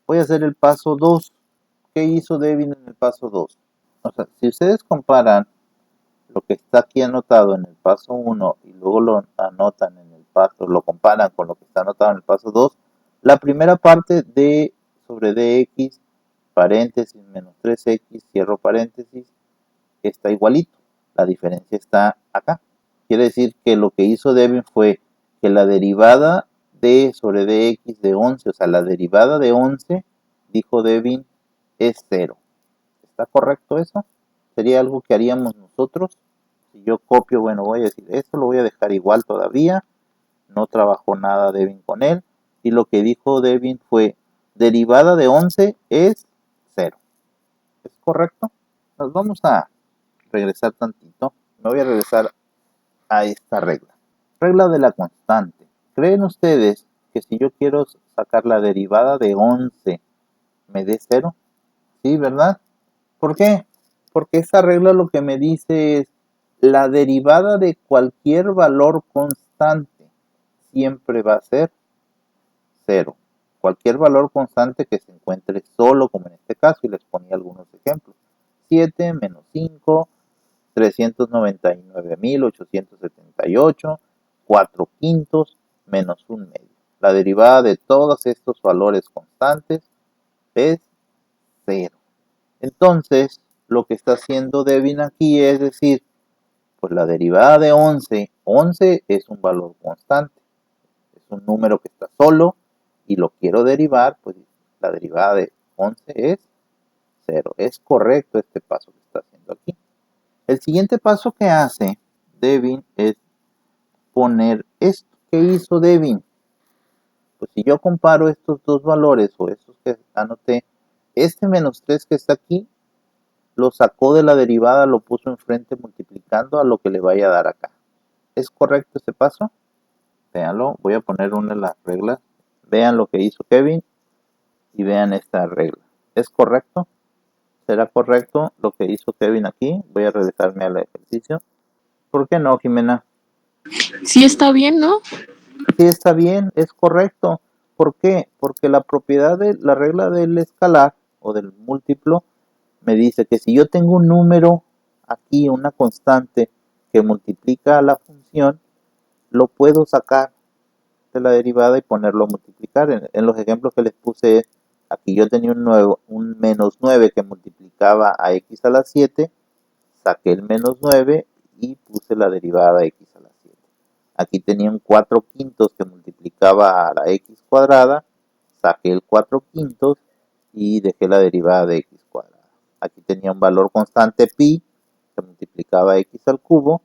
Voy a hacer el paso 2. ¿Qué hizo Devin en el paso 2? O sea, si ustedes comparan lo que está aquí anotado en el paso 1 y luego lo anotan en el paso, lo comparan con lo que está anotado en el paso 2, la primera parte de sobre dx, paréntesis, menos 3x, cierro paréntesis, está igualito. La diferencia está acá. Quiere decir que lo que hizo Devin fue que la derivada de sobre dx de 11, o sea, la derivada de 11, dijo Devin, es 0. ¿Está correcto eso? Sería algo que haríamos nosotros. Si yo copio, bueno, voy a decir, esto lo voy a dejar igual todavía. No trabajó nada Devin con él. Y lo que dijo Devin fue, derivada de 11 es 0. ¿Es correcto? Nos vamos a regresar tantito. Me voy a regresar a esta regla. Regla de la constante. ¿Creen ustedes que si yo quiero sacar la derivada de 11 me dé 0? Sí, ¿verdad? ¿Por qué? Porque esa regla lo que me dice es la derivada de cualquier valor constante siempre va a ser 0. Cualquier valor constante que se encuentre solo, como en este caso, y les ponía algunos ejemplos. 7 menos 5, 399.878, 4 quintos menos 1 medio. La derivada de todos estos valores constantes es 0. Entonces, lo que está haciendo Devin aquí es decir, pues la derivada de 11, 11 es un valor constante, es un número que está solo y lo quiero derivar, pues la derivada de 11 es 0. Es correcto este paso que está haciendo aquí. El siguiente paso que hace Devin es poner esto. ¿Qué hizo Devin? Pues si yo comparo estos dos valores o estos que anoté, este menos 3 que está aquí, lo sacó de la derivada, lo puso enfrente multiplicando a lo que le vaya a dar acá. ¿Es correcto este paso? Véanlo, voy a poner una de las reglas. Vean lo que hizo Kevin y vean esta regla. ¿Es correcto? ¿Será correcto lo que hizo Kevin aquí? Voy a regresarme al ejercicio. ¿Por qué no, Jimena? Sí está bien, ¿no? Sí está bien, es correcto. ¿Por qué? Porque la propiedad de la regla del escalar o del múltiplo me dice que si yo tengo un número aquí, una constante que multiplica a la función, lo puedo sacar de la derivada y ponerlo a multiplicar. En los ejemplos que les puse, aquí yo tenía un menos 9 que multiplicaba a x a la 7, saqué el menos 9 y puse la derivada de x a la 7. Aquí tenía un 4 quintos que multiplicaba a la x cuadrada, saqué el 4 quintos y dejé la derivada de x cuadrada. Aquí tenía un valor constante pi que multiplicaba a x al cubo,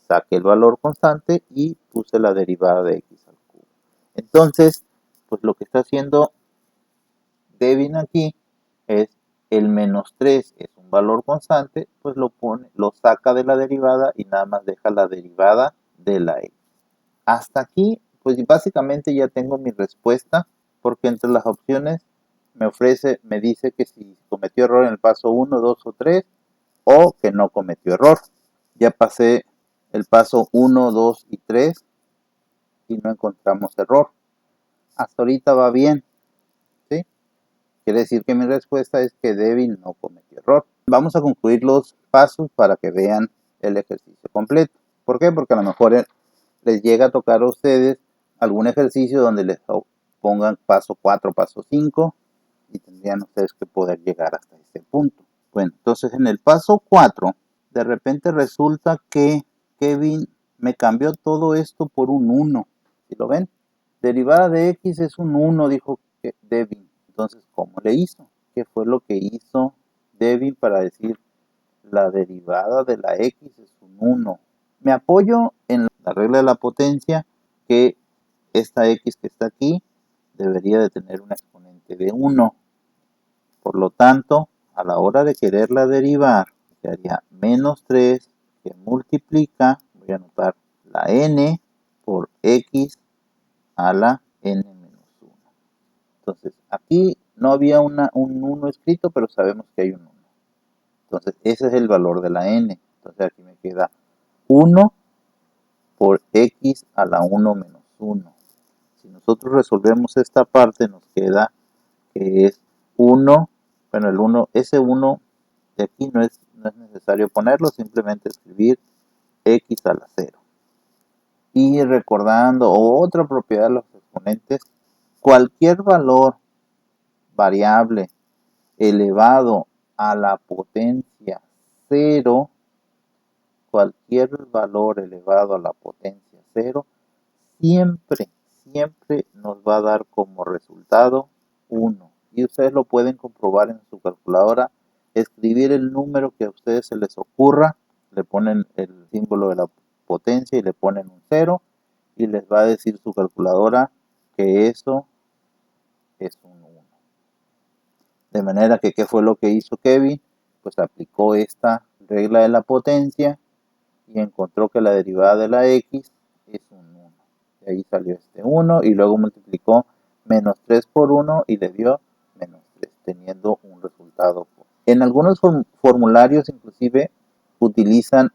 saqué el valor constante y puse la derivada de x al cubo. Entonces, pues lo que está haciendo Devin aquí es el menos 3 es un valor constante, pues lo saca de la derivada y nada más deja la derivada de la x. Hasta aquí, pues básicamente ya tengo mi respuesta, porque entre las opciones me dice que si cometió error en el paso 1, 2 o 3, o que no cometió error. Ya pasé el paso 1, 2 y 3 y no encontramos error. Hasta ahorita va bien, ¿sí? Quiere decir que mi respuesta es que Devin no cometió error. Vamos a concluir los pasos para que vean el ejercicio completo. ¿Por qué? Porque a lo mejor les llega a tocar a ustedes algún ejercicio donde les pongan paso 4, paso 5 y tendrían ustedes que poder llegar hasta ese punto. Bueno, entonces en el paso 4, de repente resulta que Kevin me cambió todo esto por un 1. ¿Sí lo ven? Derivada de x es un 1, dijo Devin. Entonces, ¿cómo le hizo? ¿Qué fue lo que hizo Devin para decir la derivada de la x es un 1? Me apoyo en la regla de la potencia, que esta x que está aquí debería de tener un exponente de 1. Por lo tanto, a la hora de quererla derivar, quedaría menos 3 que multiplica, voy a anotar la n por x a la n menos 1. Entonces, aquí no había un 1 escrito, pero sabemos que hay un 1. Entonces, ese es el valor de la n. Entonces aquí me queda 1 por x a la 1 menos 1. Si nosotros resolvemos esta parte, nos queda que es 1, bueno, el 1, ese 1 de aquí no es necesario ponerlo, simplemente escribir x a la 0. Y recordando otra propiedad de los exponentes, cualquier valor variable elevado a la potencia 0, cualquier valor elevado a la potencia 0, siempre nos va a dar como resultado 1. Y ustedes lo pueden comprobar en su calculadora, escribir el número que a ustedes se les ocurra, le ponen el símbolo de la potencia y le ponen un 0 y les va a decir su calculadora que eso es un 1. De manera que, ¿qué fue lo que hizo Kevin? Pues aplicó esta regla de la potencia y encontró que la derivada de la x es un 1. De ahí salió este 1 y luego multiplicó menos 3 por 1 y le dio menos 3, teniendo un resultado. En algunos formularios inclusive utilizan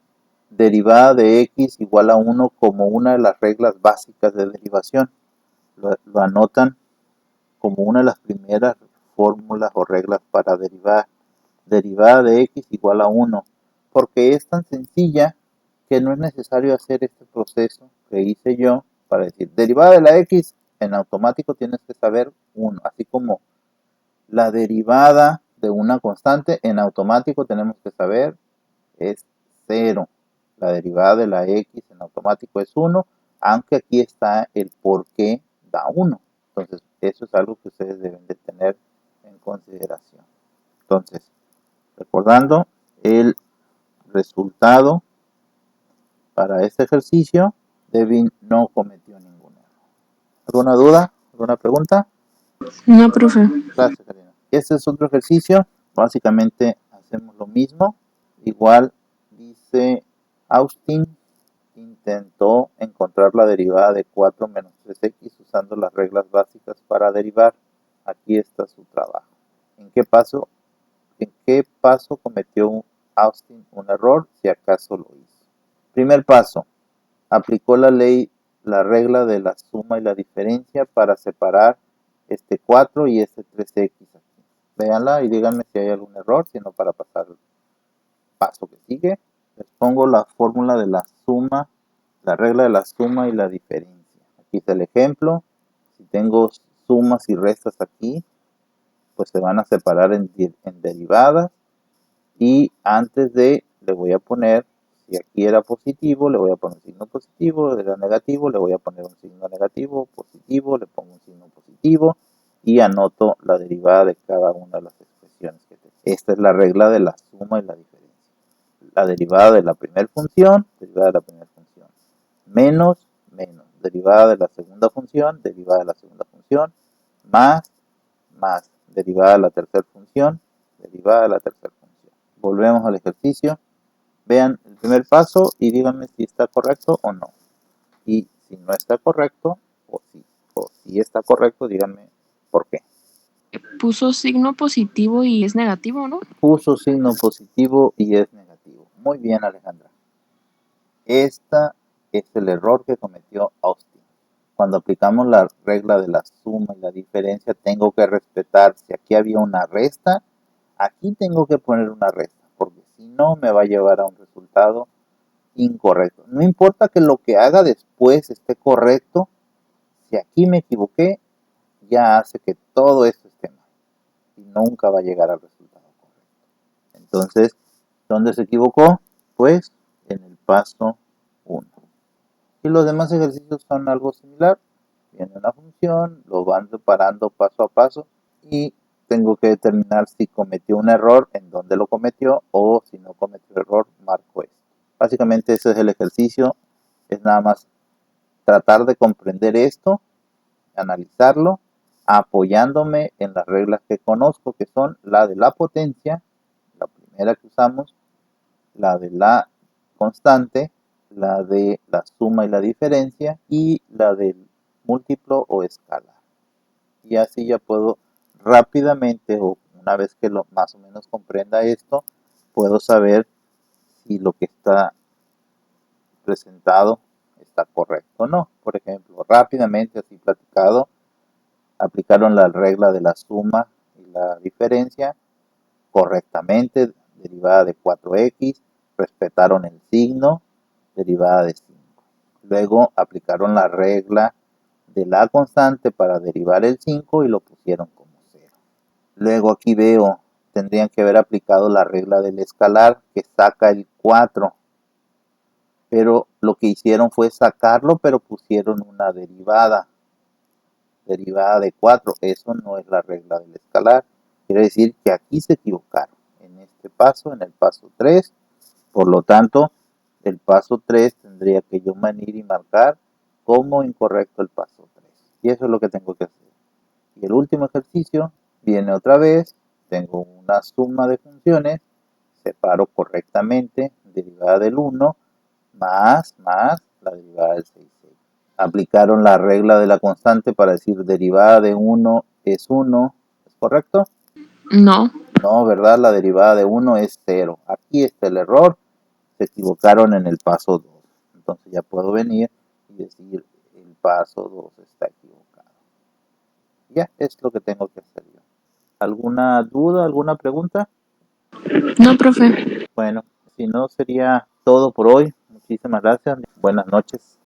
derivada de x igual a 1 como una de las reglas básicas de derivación. Lo anotan como una de las primeras fórmulas o reglas para derivar. Derivada de x igual a 1, porque es tan sencilla que no es necesario hacer este proceso que hice yo para decir derivada de la x. En automático tienes que saber 1, así como la derivada de una constante en automático tenemos que saber es 0. La derivada de la x en automático es 1, aunque aquí está el por qué da 1. Entonces eso es algo que ustedes deben de tener en consideración. Entonces, recordando el resultado para este ejercicio, Devin no cometió ningún error. ¿Alguna duda? ¿Alguna pregunta? No, profe. Gracias, Karina. Este es otro ejercicio. Básicamente hacemos lo mismo. Igual dice Austin intentó encontrar la derivada de 4 menos 3x usando las reglas básicas para derivar. Aquí está su trabajo. ¿En qué paso cometió Austin un error? Si acaso lo hizo. Primer paso. Aplicó la regla de la suma y la diferencia para separar este 4 y este 3x aquí. Véanla y díganme si hay algún error, sino para pasar al paso que sigue. Les pongo la fórmula de la suma, la regla de la suma y la diferencia. Aquí está el ejemplo. Si tengo sumas y restas aquí, pues se van a separar en derivadas. Y antes de, le voy a poner, si aquí era positivo, le voy a poner un signo positivo, era negativo, le voy a poner un signo negativo, positivo, le pongo un signo positivo y anoto la derivada de cada una de las expresiones que tengo. Esta es la regla de la suma y la diferencia. La derivada de la primera función, menos, derivada de la segunda función, más, derivada de la tercera función, derivada de la tercera función. Volvemos al ejercicio. Vean el primer paso y díganme si está correcto o no. Y si no está correcto, o si está correcto, díganme por qué. Puso signo positivo y es negativo, ¿no? Puso signo positivo y es negativo. Muy bien, Alejandra. Este es el error que cometió Austin. Cuando aplicamos la regla de la suma y la diferencia, tengo que respetar. Si aquí había una resta, aquí tengo que poner una resta, porque si no me va a llevar a un resultado incorrecto. No importa que lo que haga después esté correcto, si aquí me equivoqué, ya hace que todo esto esté mal y nunca va a llegar al resultado correcto. Entonces, ¿dónde se equivocó? Pues en el paso 1. Y los demás ejercicios son algo similar. Viene una función, lo van separando paso a paso y tengo que determinar si cometió un error, en dónde lo cometió, o si no cometió error, marco esto. Básicamente ese es el ejercicio, es nada más tratar de comprender esto, analizarlo, apoyándome en las reglas que conozco, que son la de la potencia, la primera que usamos, la de la constante, la de la suma y la diferencia y la del múltiplo o escalar. Y así ya puedo rápidamente, o una vez que más o menos comprenda esto, puedo saber si lo que está presentado está correcto o no. Por ejemplo, rápidamente, así platicado, aplicaron la regla de la suma y la diferencia correctamente, derivada de 4x, respetaron el signo, derivada de 5. Luego aplicaron la regla de la constante para derivar el 5 y lo pusieron como 0. Luego aquí veo, tendrían que haber aplicado la regla del escalar que saca el 4, pero lo que hicieron fue sacarlo, pero pusieron una derivada de 4. Eso no es la regla del escalar. Quiere decir que aquí se equivocaron en este paso, en el paso 3. Por lo tanto, el paso 3 tendría que yo venir y marcar como incorrecto el paso 3. Y eso es lo que tengo que hacer. Y el último ejercicio viene otra vez. Tengo una suma de funciones. Separo correctamente derivada del 1 más la derivada del 6. Aplicaron la regla de la constante para decir derivada de 1 es 1. ¿Es correcto? No. No, ¿verdad? La derivada de 1 es 0. Aquí está el error. Se equivocaron en el paso 2. Entonces ya puedo venir y decir el paso 2 está equivocado. Ya es lo que tengo que hacer yo. ¿Alguna duda, alguna pregunta? No, profe. Bueno, si no sería todo por hoy. Muchísimas gracias. Buenas noches.